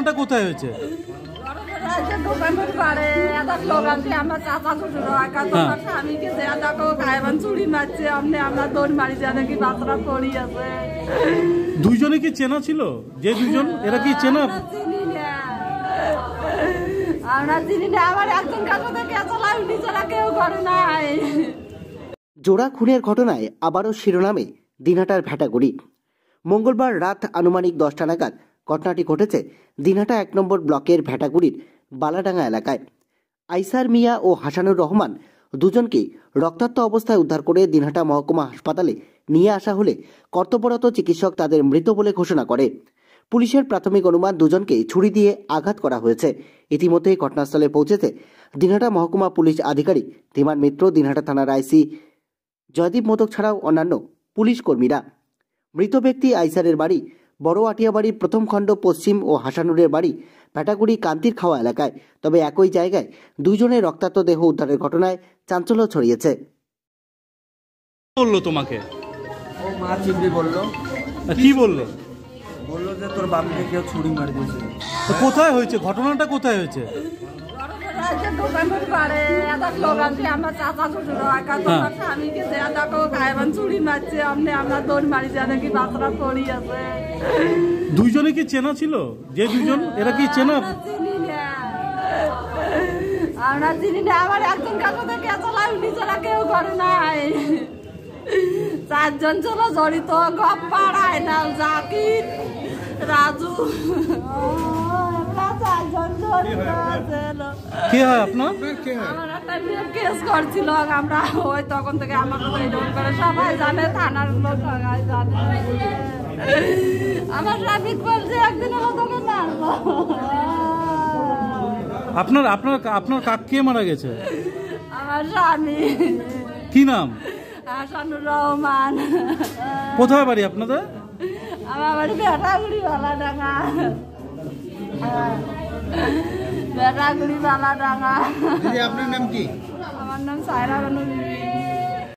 ঘটনাটা কোথায় হয়েছে? দোকানের পাড়ে একটা লোক আছে, আমার চাচা শ্বশুর স্বামীকে দেয়া দেখো গায়েবান চুরি মারছে, আমরা দৌড় মারি যা নাকি বাচ্চারা পড়ি আছে। দুইজনে কি চেনা ছিল? যে দুজন এরা কি চেনা? চিনি না, আমরা চিনি না। আমার একজন কাছে থেকে নিজেরা কেউ করে নাই। জোড়া খুনের ঘটনায় আবারও শিরোনামে দিনহাটার ভেটাগুড়ি। মঙ্গলবার রাত আনুমানিক 10টা নাগাদ ঘটনাটি ঘটেছে দিনহাটা 1 নম্বর ব্লকের ভেটাগুড়ির বালাডাঙ্গা এলাকায়। আইসার মিয়া ও হাসানুর রহমান দুজনকে রক্তাক্ত অবস্থায় উদ্ধার করে দিনহাটা মহকুমা হাসপাতালে নিয়ে আসা হলে কর্তব্যরত চিকিৎসক তাদের মৃত বলে ঘোষণা করে। পুলিশের প্রাথমিক অনুমান দুজনকে ছুরি দিয়ে আঘাত করা হয়েছে। ইতিমধ্যেই ঘটনাস্থলে পৌঁছেছে দিনহাটা মহকুমা পুলিশ আধিকারিক ধীমান মিত্র, দিনহাটা থানার আইসি জয়দীপ মোদক ছাড়াও অন্যান্য পুলিশ কর্মীরা। মৃত ব্যক্তি আইসারের বাড়ি বড় আটিয়াবাড়ির প্রথম খণ্ড পশ্চিম ও হাসানুরের বাড়ি ভেটাগুড়ি কান্তির খাওয়া এলাকায়। তবে একই জায়গায় দুইজনের রক্তাক্ত দেহ উদ্ধারের ঘটনায় চাঞ্চল্য ছড়িয়েছে। বললো তোমাকে? ও মা চিবড়ি বললো। কি বললো? বললো যে তোর বাপকে কেউ ছুরি মারি দিয়েছে। কোথায় হয়েছে ঘটনাটা? কোথায় হয়েছে? দোকানের পাড়ে একটা লোক আছে, আমার চাচা শ্বশুর স্বামীকে দেয়া দেখো গায়েবান চুরি মারছে, আমরা দৌড় মারি যা নাকি বাচ্চারা পড়ি আছে। দুইজনে কি চেনা ছিল? যে দুজন এরা কি চেনা? চিনি না, আমরা চিনি না। আমার একজন কাছে থেকে নিজেরা কেউ করে নাই। 4 জন ছিল জড়িত, গপ্পার, আয়নাল, জাকির, রাজু। কে হয় আপনার? আমার একটা কেস করছিল, আমরা ওই তখন থেকে আমার করে সবাই জানে, থানার লোক সবাই জানে। আমার ট্রাফিক বলছে একদিন হলো তোকে মারবো। আপনার আপনার আপনার কে মারা গেছে? আমার স্বামী। কি নাম? হাসানুর রহমান। কোথায় বাড়ি আপনাদের? আমার বাড়ি ভেটাগুড়ি বালাডাঙ্গা। ভেটাগুড়ি বালাডাঙ্গা। আপনার নাম কি? আমার নাম সায়রা বানু বিবি।